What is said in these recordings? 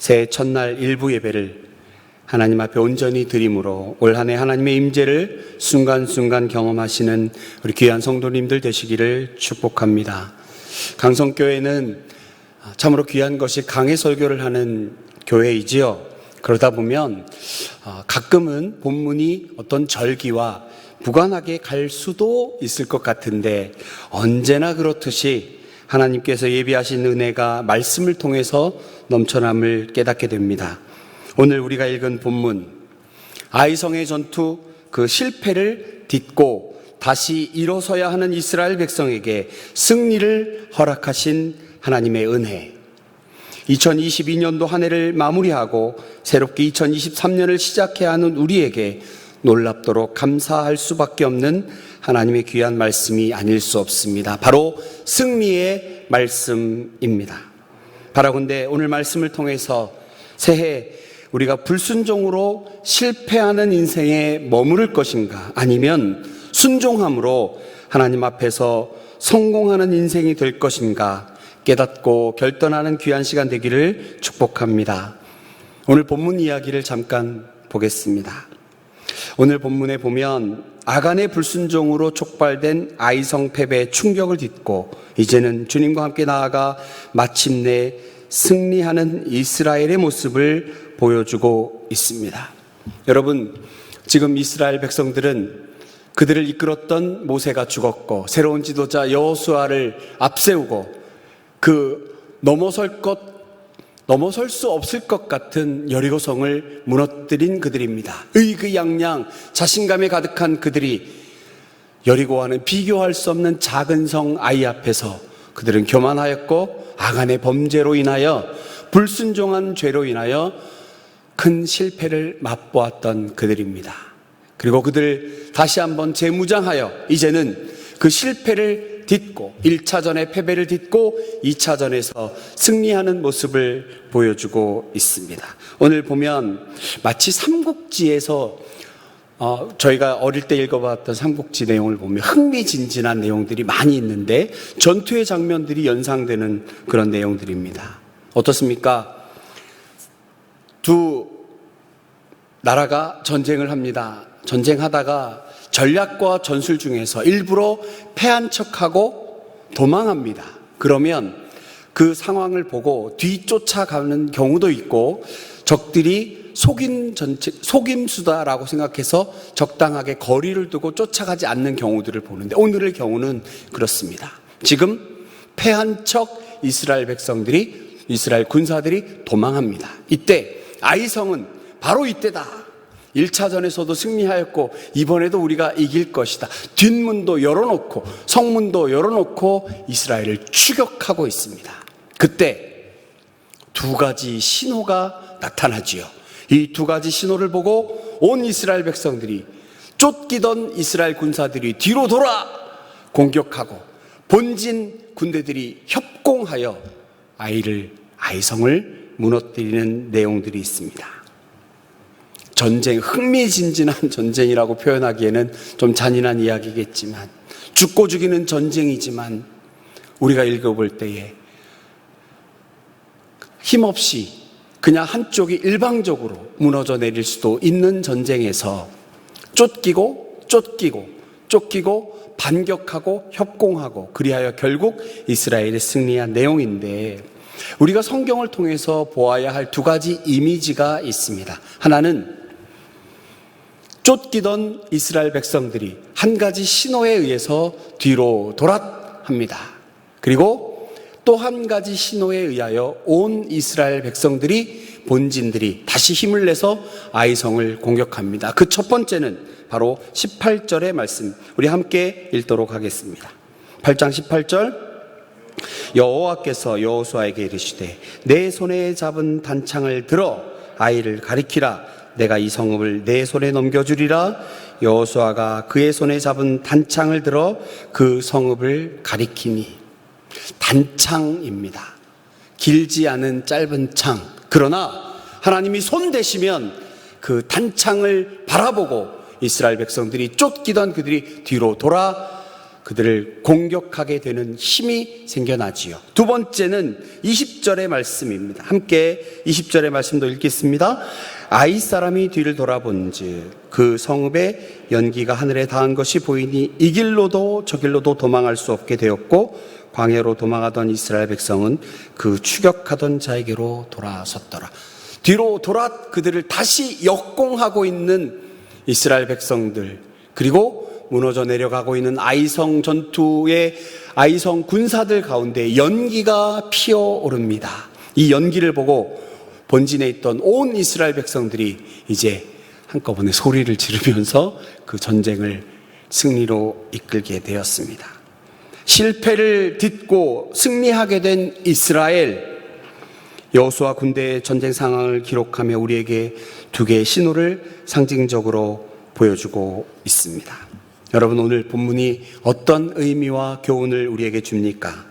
새해 첫날 일부 예배를 하나님 앞에 온전히 드림으로 올 한 해 하나님의 임재를 순간순간 경험하시는 우리 귀한 성도님들 되시기를 축복합니다. 강성교회는 참으로 귀한 것이 강해 설교를 하는 교회이지요. 그러다 보면 가끔은 본문이 어떤 절기와 무관하게 갈 수도 있을 것 같은데, 언제나 그렇듯이 하나님께서 예비하신 은혜가 말씀을 통해서 넘쳐남을 깨닫게 됩니다. 오늘 우리가 읽은 본문, 아이성의 전투 그 실패를 딛고 다시 일어서야 하는 이스라엘 백성에게 승리를 허락하신 하나님의 은혜, 2022년도 한 해를 마무리하고 새롭게 2023년을 시작해야 하는 우리에게 놀랍도록 감사할 수밖에 없는 하나님의 귀한 말씀이 아닐 수 없습니다. 바로 승리의 말씀입니다. 바라건대 오늘 말씀을 통해서 새해 우리가 불순종으로 실패하는 인생에 머무를 것인가, 아니면 순종함으로 하나님 앞에서 성공하는 인생이 될 것인가 깨닫고 결단하는 귀한 시간 되기를 축복합니다. 오늘 본문 이야기를 잠깐 보겠습니다. 오늘 본문에 보면 아간의 불순종으로 촉발된 아이성 패배의 충격을 딛고 이제는 주님과 함께 나아가 마침내 승리하는 이스라엘의 모습을 보여주고 있습니다. 여러분, 지금 이스라엘 백성들은 그들을 이끌었던 모세가 죽었고 새로운 지도자 여호수아를 앞세우고 그 넘어설 수 없을 것 같은 여리고성을 무너뜨린 그들입니다. 의기양양 자신감에 가득한 그들이 여리고와는 비교할 수 없는 작은 성 아이 앞에서 그들은 교만하였고 아간의 범죄로 인하여, 불순종한 죄로 인하여 큰 실패를 맛보았던 그들입니다. 그리고 그들 다시 한번 재무장하여 이제는 그 실패를 딛고 1차전의 패배를 딛고 2차전에서 승리하는 모습을 보여주고 있습니다. 오늘 보면 마치 삼국지에서 저희가 어릴 때 읽어봤던 삼국지 내용을 보면 흥미진진한 내용들이 많이 있는데 전투의 장면들이 연상되는 그런 내용들입니다. 어떻습니까? 두 나라가 전쟁을 합니다. 전쟁하다가 전략과 전술 중에서 일부러 패한 척하고 도망합니다. 그러면 그 상황을 보고 뒤쫓아가는 경우도 있고, 적들이 속임수다라고 생각해서 적당하게 거리를 두고 쫓아가지 않는 경우들을 보는데, 오늘의 경우는 그렇습니다. 지금 패한 척 이스라엘 군사들이 도망합니다. 이때 아이성은 바로 이때다. 1차전에서도 승리하였고 이번에도 우리가 이길 것이다. 뒷문도 열어놓고 성문도 열어놓고 이스라엘을 추격하고 있습니다. 그때 두 가지 신호가 나타나지요. 이 두 가지 신호를 보고 온 이스라엘 백성들이, 쫓기던 이스라엘 군사들이 뒤로 돌아 공격하고 본진 군대들이 협공하여 아이성을 무너뜨리는 내용들이 있습니다. 전쟁, 흥미진진한 전쟁이라고 표현하기에는 좀 잔인한 이야기겠지만, 죽고 죽이는 전쟁이지만 우리가 읽어볼 때에 힘없이 그냥 한쪽이 일방적으로 무너져 내릴 수도 있는 전쟁에서 쫓기고 반격하고 협공하고, 그리하여 결국 이스라엘이 승리한 내용인데, 우리가 성경을 통해서 보아야 할 두 가지 이미지가 있습니다. 하나는 쫓기던 이스라엘 백성들이 한 가지 신호에 의해서 뒤로 돌아합니다. 그리고 또 한 가지 신호에 의하여 온 이스라엘 백성들이, 본진들이 다시 힘을 내서 아이성을 공격합니다. 그 첫 번째는 바로 18절의 말씀, 우리 함께 읽도록 하겠습니다. 8장 18절, 여호와께서 여호수아에게 이르시되 내 손에 잡은 단창을 들어 아이를 가리키라. 내가 이 성읍을 내 손에 넘겨주리라. 여호수아가 그의 손에 잡은 단창을 들어 그 성읍을 가리키니. 단창입니다. 길지 않은 짧은 창. 그러나 하나님이 손 대시면 그 단창을 바라보고 이스라엘 백성들이 쫓기던 그들이 뒤로 돌아 그들을 공격하게 되는 힘이 생겨나지요. 두 번째는 20절의 말씀입니다. 함께 20절의 말씀도 읽겠습니다. 아이 사람이 뒤를 돌아본즉 그 성읍의 연기가 하늘에 닿은 것이 보이니 이 길로도 저 길로도 도망할 수 없게 되었고 광야로 도망하던 이스라엘 백성은 그 추격하던 자에게로 돌아섰더라. 뒤로 돌아 그들을 다시 역공하고 있는 이스라엘 백성들, 그리고 무너져 내려가고 있는 아이성 전투의 아이성 군사들 가운데 연기가 피어오릅니다. 이 연기를 보고 본진에 있던 온 이스라엘 백성들이 이제 한꺼번에 소리를 지르면서 그 전쟁을 승리로 이끌게 되었습니다. 실패를 딛고 승리하게 된 이스라엘, 여호수아 군대의 전쟁 상황을 기록하며 우리에게 두 개의 신호를 상징적으로 보여주고 있습니다. 여러분, 오늘 본문이 어떤 의미와 교훈을 우리에게 줍니까?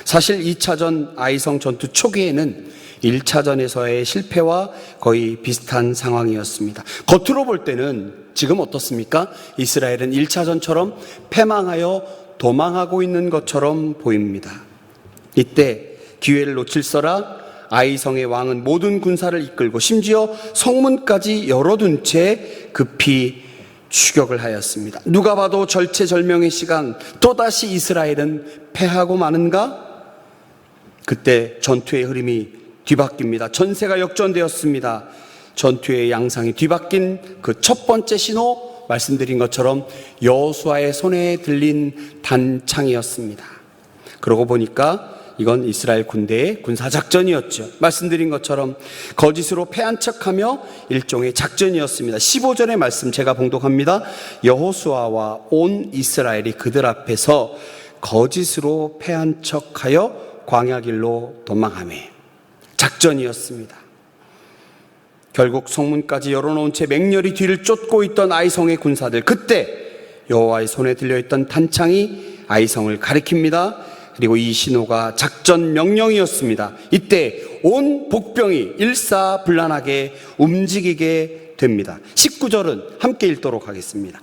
사실 2차전 아이성 전투 초기에는 1차전에서의 실패와 거의 비슷한 상황이었습니다. 겉으로 볼 때는 지금 어떻습니까? 이스라엘은 1차전처럼 패망하여 도망하고 있는 것처럼 보입니다. 이때 기회를 놓칠서라 아이성의 왕은 모든 군사를 이끌고 심지어 성문까지 열어둔 채 급히 추격을 하였습니다. 누가 봐도 절체절명의 시간, 또다시 이스라엘은 패하고 마는가? 그때 전투의 흐름이 뒤바뀝니다. 전세가 역전되었습니다. 전투의 양상이 뒤바뀐 그 첫 번째 신호, 말씀드린 것처럼 여호수아의 손에 들린 단창이었습니다. 그러고 보니까 이건 이스라엘 군대의 군사작전이었죠. 말씀드린 것처럼 거짓으로 패한 척하며 일종의 작전이었습니다. 15절의 말씀 제가 봉독합니다. 여호수아와 온 이스라엘이 그들 앞에서 거짓으로 패한 척하여 광야길로 도망하며 작전이었습니다. 결국 성문까지 열어놓은 채 맹렬히 뒤를 쫓고 있던 아이성의 군사들, 그때 여호와의 손에 들려있던 단창이 아이성을 가리킵니다. 그리고 이 신호가 작전 명령이었습니다. 이때 온 복병이 일사불란하게 움직이게 됩니다. 19절은 함께 읽도록 하겠습니다.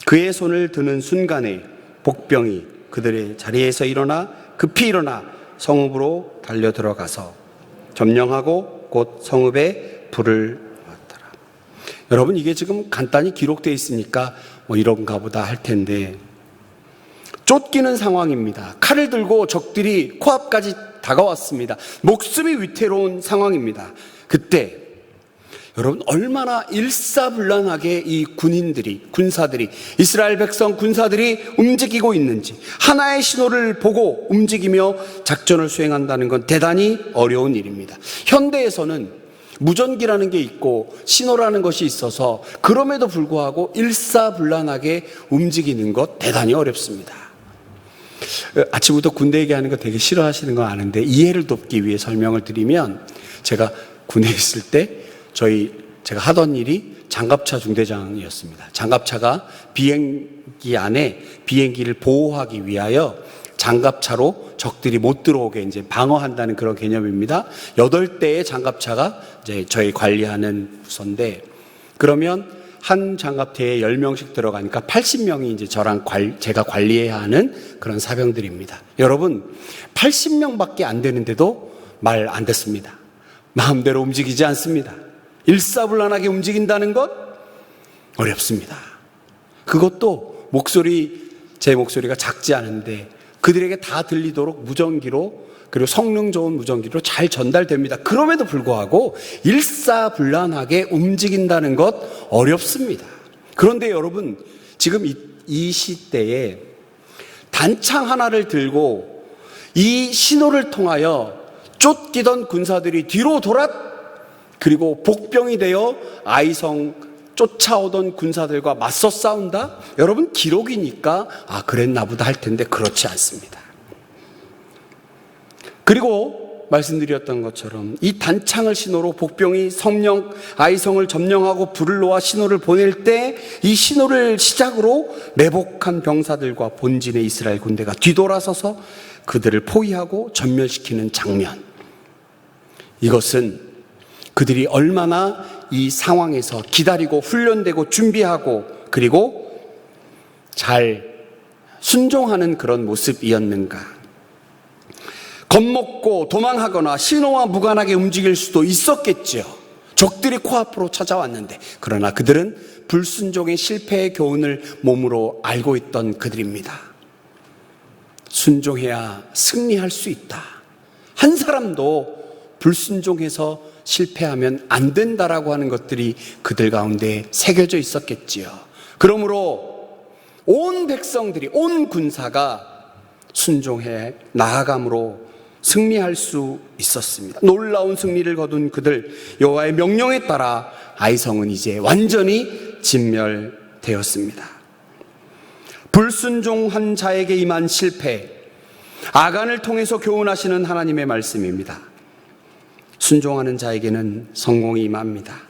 그의 손을 드는 순간에 복병이 그들의 자리에서 일어나 급히 일어나 성읍으로 달려 들어가서 점령하고 곧 성읍에 불을 놓았더라. 여러분, 이게 지금 간단히 기록되어 있으니까 뭐 이런가 보다 할 텐데, 쫓기는 상황입니다. 칼을 들고 적들이 코앞까지 다가왔습니다. 목숨이 위태로운 상황입니다. 그때 여러분, 얼마나 일사불란하게 이 군사들이 이스라엘 백성 군사들이 움직이고 있는지, 하나의 신호를 보고 움직이며 작전을 수행한다는 건 대단히 어려운 일입니다. 현대에서는 무전기라는 게 있고 신호라는 것이 있어서 그럼에도 불구하고 일사불란하게 움직이는 것 대단히 어렵습니다. 아침부터 군대 얘기하는 거 되게 싫어하시는 거 아는데 이해를 돕기 위해 설명을 드리면, 제가 군에 있을 때 제가 하던 일이 장갑차 중대장이었습니다. 장갑차가 비행기 안에 비행기를 보호하기 위하여 장갑차로 적들이 못 들어오게 이제 방어한다는 그런 개념입니다. 8대의 장갑차가 이제 저희 관리하는 부서인데, 그러면 한 장갑대에 10명씩 들어가니까 80명이 이제 제가 관리해야 하는 그런 사병들입니다. 여러분, 80명밖에 안 되는데도 말 안 듣습니다. 마음대로 움직이지 않습니다. 일사불란하게 움직인다는 것 어렵습니다. 그것도 제 목소리가 작지 않은데 그들에게 다 들리도록 무전기로, 그리고 성능 좋은 무전기로 잘 전달됩니다. 그럼에도 불구하고 일사불란하게 움직인다는 것 어렵습니다. 그런데 여러분, 지금 이 시대에 단창 하나를 들고 이 신호를 통하여 쫓기던 군사들이 뒤로 그리고 복병이 되어 아이성 쫓아오던 군사들과 맞서 싸운다? 여러분, 기록이니까 그랬나 보다 할 텐데 그렇지 않습니다. 그리고 말씀드렸던 것처럼 이 단창을 신호로 복병이 아이성을 점령하고 불을 놓아 신호를 보낼 때, 이 신호를 시작으로 매복한 병사들과 본진의 이스라엘 군대가 뒤돌아서서 그들을 포위하고 전멸시키는 장면, 이것은 그들이 얼마나 이 상황에서 기다리고 훈련되고 준비하고 그리고 잘 순종하는 그런 모습이었는가? 겁먹고 도망하거나 신호와 무관하게 움직일 수도 있었겠죠. 적들이 코앞으로 찾아왔는데, 그러나 그들은 불순종의 실패의 교훈을 몸으로 알고 있던 그들입니다. 순종해야 승리할 수 있다. 한 사람도 불순종해서 실패하면 안 된다라고 하는 것들이 그들 가운데 새겨져 있었겠지요. 그러므로 온 백성들이, 온 군사가 순종해 나아감으로 승리할 수 있었습니다. 놀라운 승리를 거둔 그들, 여호와의 명령에 따라 아이성은 이제 완전히 진멸되었습니다. 불순종한 자에게 임한 실패, 아간을 통해서 교훈하시는 하나님의 말씀입니다. 순종하는 자에게는 성공이 임합니다.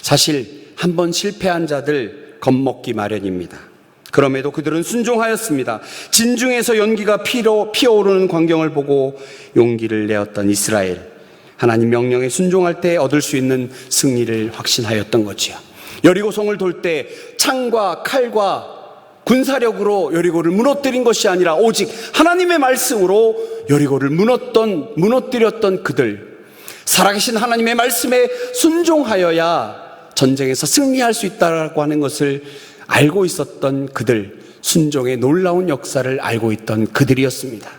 사실 한번 실패한 자들 겁먹기 마련입니다. 그럼에도 그들은 순종하였습니다. 진중에서 연기가 피어오르는 광경을 보고 용기를 내었던 이스라엘, 하나님 명령에 순종할 때 얻을 수 있는 승리를 확신하였던 거지요. 여리고성을 돌 때 창과 칼과 군사력으로 여리고를 무너뜨린 것이 아니라 오직 하나님의 말씀으로 여리고를 무너뜨렸던 그들, 살아계신 하나님의 말씀에 순종하여야 전쟁에서 승리할 수 있다고 하는 것을 알고 있었던 그들, 순종의 놀라운 역사를 알고 있던 그들이었습니다.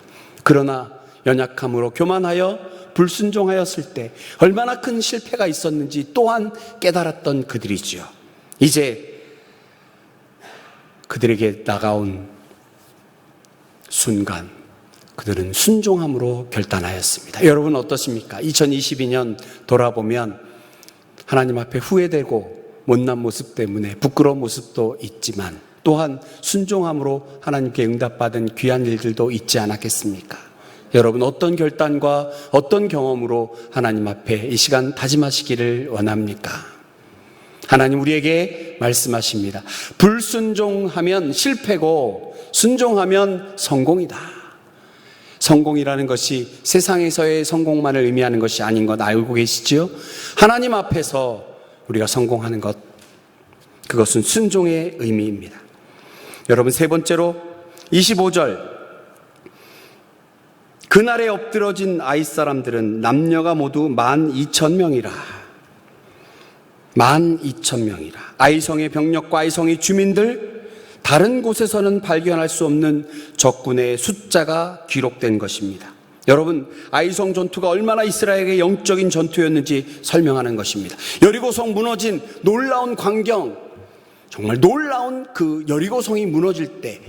그러나 연약함으로 교만하여 불순종하였을 때 얼마나 큰 실패가 있었는지 또한 깨달았던 그들이지요. 이제 그들에게 다가온 순간 그들은 순종함으로 결단하였습니다. 여러분 어떠십니까? 2022년 돌아보면 하나님 앞에 후회되고 못난 모습 때문에 부끄러운 모습도 있지만 또한 순종함으로 하나님께 응답받은 귀한 일들도 있지 않았겠습니까? 여러분 어떤 결단과 어떤 경험으로 하나님 앞에 이 시간 다짐하시기를 원합니까? 하나님 우리에게 말씀하십니다. 불순종하면 실패고 순종하면 성공이다. 성공이라는 것이 세상에서의 성공만을 의미하는 것이 아닌 것 알고 계시지요? 하나님 앞에서 우리가 성공하는 것, 그것은 순종의 의미입니다. 여러분 세 번째로 25절, 그날에 엎드러진 아이 사람들은 남녀가 모두 12,000명이라. 12,000명이라. 아이성의 병력과 아이성의 주민들, 다른 곳에서는 발견할 수 없는 적군의 숫자가 기록된 것입니다. 여러분, 아이성 전투가 얼마나 이스라엘의 영적인 전투였는지 설명하는 것입니다. 여리고성 무너진 놀라운 광경, 정말 놀라운 그 여리고성이 무너질 때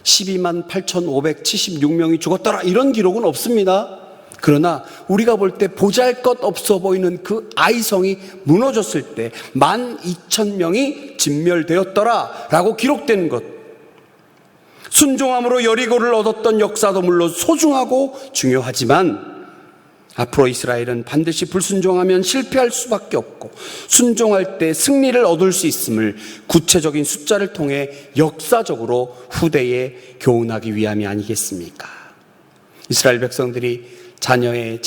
12만 8,576명이 죽었더라, 이런 기록은 없습니다. 그러나 우리가 볼 때 보잘것 없어 보이는 그 아이성이 무너졌을 때 12,000명이 진멸되었더라 라고 기록된 것, 순종함으로 여리고를 얻었던 역사도 물론 소중하고 중요하지만 앞으로 이스라엘은 반드시 불순종하면 실패할 수밖에 없고 순종할 때 승리를 얻을 수 있음을 구체적인 숫자를 통해 역사적으로 후대에 교훈하기 위함이 아니겠습니까? 이스라엘 백성들이 자녀의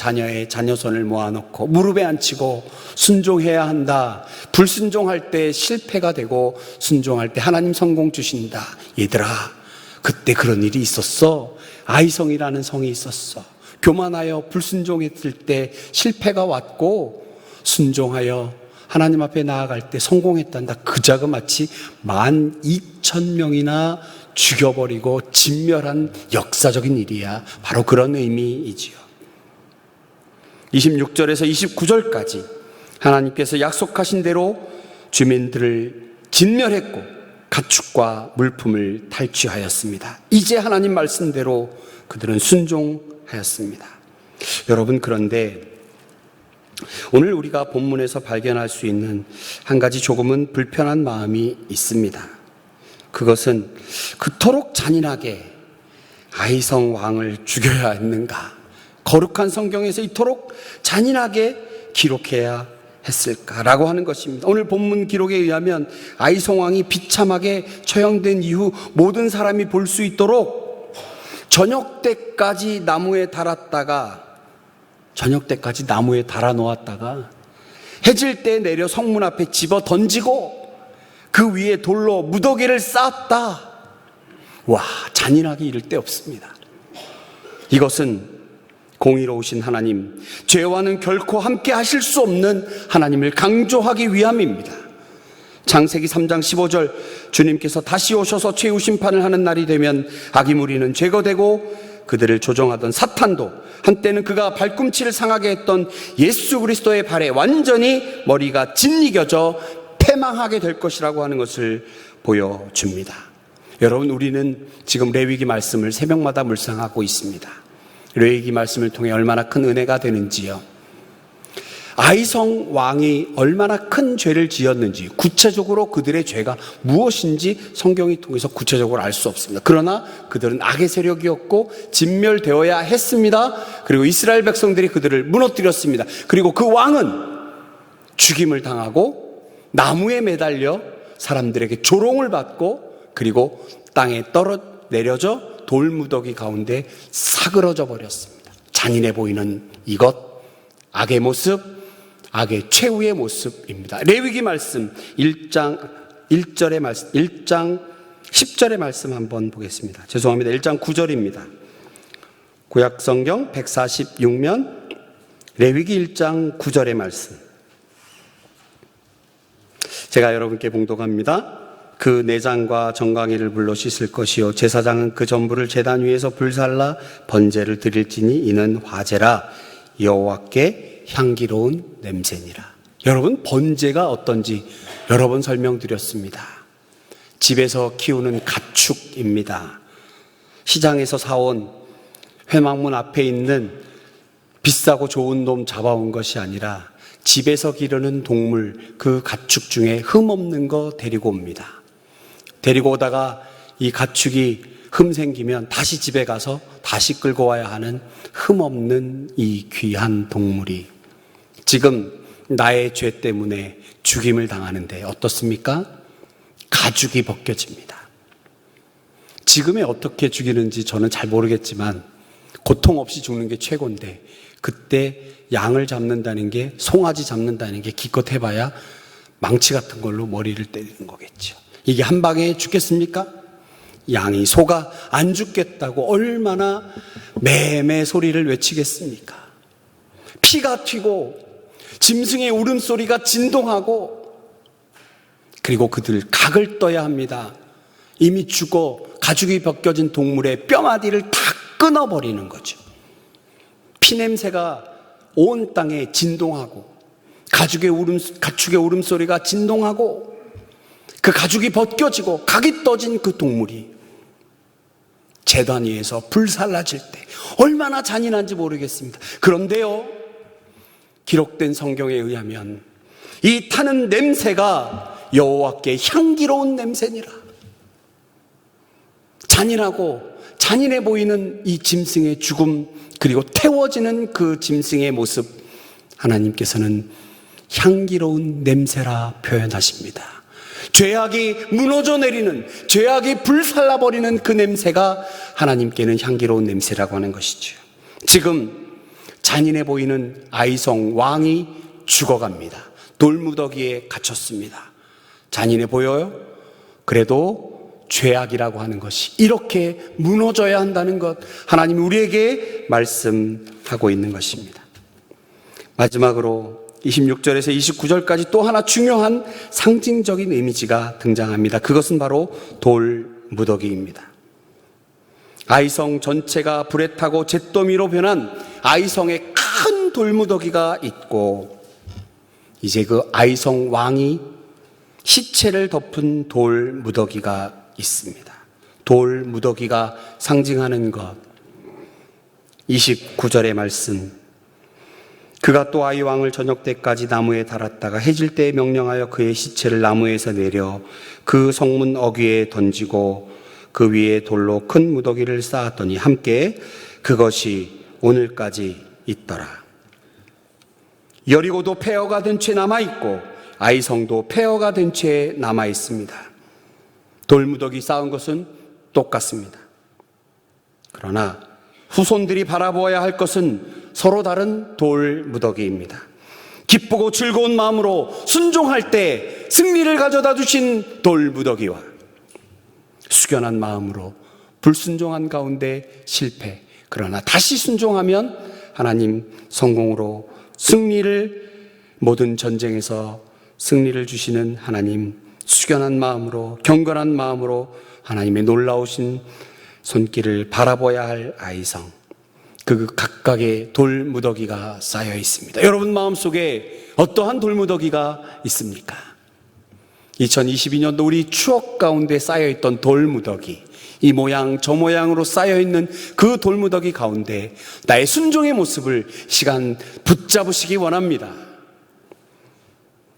자녀손을 모아놓고 무릎에 앉히고 순종해야 한다. 불순종할 때 실패가 되고 순종할 때 하나님 성공 주신다. 얘들아, 그때 그런 일이 있었어. 아이성이라는 성이 있었어. 교만하여 불순종했을 때 실패가 왔고 순종하여 하나님 앞에 나아갈 때 성공했단다. 그 자가 마치 12,000명이나 죽여버리고 진멸한 역사적인 일이야. 바로 그런 의미이지요. 26절에서 29절까지 하나님께서 약속하신 대로 주민들을 진멸했고 가축과 물품을 탈취하였습니다. 이제 하나님 말씀대로 그들은 순종하였습니다. 여러분, 그런데 오늘 우리가 본문에서 발견할 수 있는 한 가지 조금은 불편한 마음이 있습니다. 그것은 그토록 잔인하게 아이성 왕을 죽여야 했는가? 거룩한 성경에서 이토록 잔인하게 기록해야 했을까라고 하는 것입니다. 오늘 본문 기록에 의하면 아이성 왕이 비참하게 처형된 이후 모든 사람이 볼 수 있도록 저녁 때까지 나무에 달아놓았다가 해질 때 내려 성문 앞에 집어 던지고 그 위에 돌로 무더기를 쌓았다. 와, 잔인하게 이를 데 없습니다. 이것은 공의로우신 하나님, 죄와는 결코 함께 하실 수 없는 하나님을 강조하기 위함입니다. 창세기 3장 15절, 주님께서 다시 오셔서 최후 심판을 하는 날이 되면 악의 무리는 제거되고 그들을 조종하던 사탄도, 한때는 그가 발꿈치를 상하게 했던 예수 그리스도의 발에 완전히 머리가 짓이겨져 패망하게 될 것이라고 하는 것을 보여줍니다. 여러분, 우리는 지금 레위기 말씀을 새벽마다 묵상하고 있습니다. 레위기 말씀을 통해 얼마나 큰 은혜가 되는지요. 아이성 왕이 얼마나 큰 죄를 지었는지, 구체적으로 그들의 죄가 무엇인지 성경이 통해서 구체적으로 알 수 없습니다. 그러나 그들은 악의 세력이었고 진멸되어야 했습니다. 그리고 이스라엘 백성들이 그들을 무너뜨렸습니다. 그리고 그 왕은 죽임을 당하고 나무에 매달려 사람들에게 조롱을 받고, 그리고 땅에 내려져 돌무더기 가운데 사그러져 버렸습니다. 잔인해 보이는 이것, 악의 모습, 악의 최후의 모습입니다. 레위기 말씀 1장 1절의 말씀, 1장 10절의 말씀 한번 보겠습니다. 죄송합니다. 1장 9절입니다. 구약성경 146면 레위기 1장 9절의 말씀. 제가 여러분께 봉독합니다. 그 내장과 정강이를 불로 씻을 것이요 제사장은 그 전부를 제단 위에서 불살라 번제를 드릴지니 이는 화제라 여호와께 향기로운 냄새니라. 여러분, 번제가 어떤지 여러 번 설명드렸습니다. 집에서 키우는 가축입니다. 시장에서 사온 회막문 앞에 있는 비싸고 좋은 놈 잡아온 것이 아니라 집에서 기르는 동물, 그 가축 중에 흠없는 거 데리고 옵니다. 데리고 오다가 이 가축이 흠 생기면 다시 집에 가서 다시 끌고 와야 하는 흠없는 이 귀한 동물이 지금 나의 죄 때문에 죽임을 당하는데 어떻습니까? 가죽이 벗겨집니다. 지금에 어떻게 죽이는지 저는 잘 모르겠지만 고통 없이 죽는 게 최고인데, 그때 양을 잡는다는 게, 송아지 잡는다는 게 기껏 해봐야 망치 같은 걸로 머리를 때리는 거겠죠. 이게 한 방에 죽겠습니까? 양이 소가 안 죽겠다고 얼마나 매매 소리를 외치겠습니까? 피가 튀고 짐승의 울음소리가 진동하고, 그리고 그들 각을 떠야 합니다. 이미 죽어 가죽이 벗겨진 동물의 뼈마디를 다 끊어버리는 거죠. 피냄새가 온 땅에 진동하고 가축의 울음소리가 진동하고 그 가죽이 벗겨지고 각이 떠진 그 동물이 제단 위에서 불살라질 때 얼마나 잔인한지 모르겠습니다. 그런데요, 기록된 성경에 의하면 이 타는 냄새가 여호와께 향기로운 냄새니라. 잔인하고 잔인해 보이는 이 짐승의 죽음, 그리고 태워지는 그 짐승의 모습, 하나님께서는 향기로운 냄새라 표현하십니다. 죄악이 무너져 내리는, 죄악이 불살라버리는 그 냄새가 하나님께는 향기로운 냄새라고 하는 것이죠. 지금 잔인해 보이는 아이성 왕이 죽어갑니다. 돌무더기에 갇혔습니다. 잔인해 보여요? 그래도 죄악이라고 하는 것이 이렇게 무너져야 한다는 것, 하나님이 우리에게 말씀하고 있는 것입니다. 마지막으로 26절에서 29절까지 또 하나 중요한 상징적인 이미지가 등장합니다. 그것은 바로 돌무더기입니다. 아이성 전체가 불에 타고 잿더미로 변한 아이성의 큰 돌무더기가 있고, 이제 그 아이성 왕이 시체를 덮은 돌무더기가 있습니다. 돌무더기가 상징하는 것, 29절의 말씀. 그가 또 아이 왕을 저녁 때까지 나무에 달았다가 해질 때에 명령하여 그의 시체를 나무에서 내려 그 성문 어귀에 던지고 그 위에 돌로 큰 무더기를 쌓았더니 함께 그것이 오늘까지 있더라. 여리고도 폐허가 된 채 남아있고 아이성도 폐허가 된 채 남아있습니다. 돌무더기 쌓은 것은 똑같습니다. 그러나 후손들이 바라보아야 할 것은 서로 다른 돌무더기입니다. 기쁘고 즐거운 마음으로 순종할 때 승리를 가져다 주신 돌무더기와 숙연한 마음으로 불순종한 가운데 실패. 그러나 다시 순종하면 하나님 성공으로 모든 전쟁에서 승리를 주시는 하나님, 숙연한 마음으로, 경건한 마음으로 하나님의 놀라우신 손길을 바라봐야 할 아이성. 그 각각의 돌무더기가 쌓여 있습니다. 여러분 마음속에 어떠한 돌무더기가 있습니까? 2022년도 우리 추억 가운데 쌓여있던 돌무더기, 이 모양 저 모양으로 쌓여있는 그 돌무더기 가운데 나의 순종의 모습을 시간 붙잡으시기 원합니다.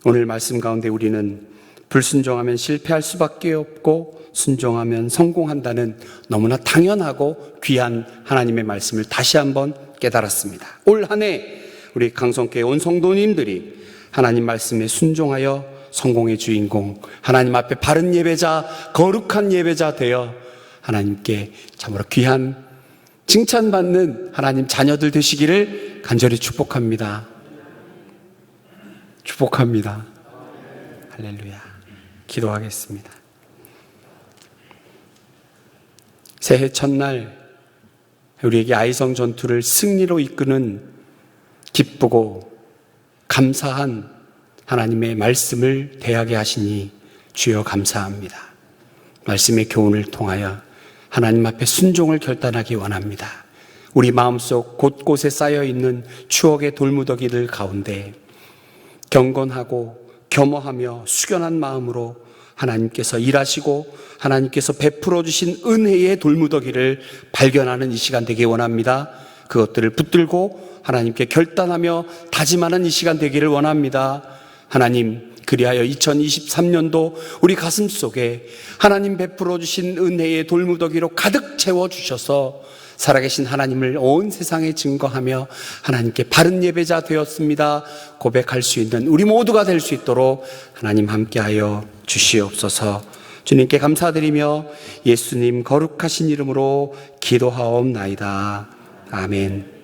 오늘 말씀 가운데 우리는 불순종하면 실패할 수밖에 없고 순종하면 성공한다는 너무나 당연하고 귀한 하나님의 말씀을 다시 한번 깨달았습니다. 올 한 해 우리 강성교회 온 성도님들이 하나님 말씀에 순종하여 성공의 주인공, 하나님 앞에 바른 예배자, 거룩한 예배자 되어 하나님께 참으로 귀한 칭찬받는 하나님 자녀들 되시기를 간절히 축복합니다. 축복합니다. 할렐루야. 기도하겠습니다. 새해 첫날 우리에게 아이성 전투를 승리로 이끄는 기쁘고 감사한 하나님의 말씀을 대하게 하시니 주여 감사합니다. 말씀의 교훈을 통하여 하나님 앞에 순종을 결단하기 원합니다. 우리 마음속 곳곳에 쌓여있는 추억의 돌무더기들 가운데 경건하고 겸허하며 숙연한 마음으로 하나님께서 일하시고 하나님께서 베풀어 주신 은혜의 돌무더기를 발견하는 이 시간 되기 원합니다. 그것들을 붙들고 하나님께 결단하며 다짐하는 이 시간 되기를 원합니다. 하나님, 그리하여 2023년도 우리 가슴 속에 하나님 베풀어 주신 은혜의 돌무더기로 가득 채워주셔서 살아계신 하나님을 온 세상에 증거하며 하나님께 바른 예배자 되었습니다 고백할 수 있는 우리 모두가 될 수 있도록 하나님 함께하여 주시옵소서. 주님께 감사드리며 예수님 거룩하신 이름으로 기도하옵나이다. 아멘.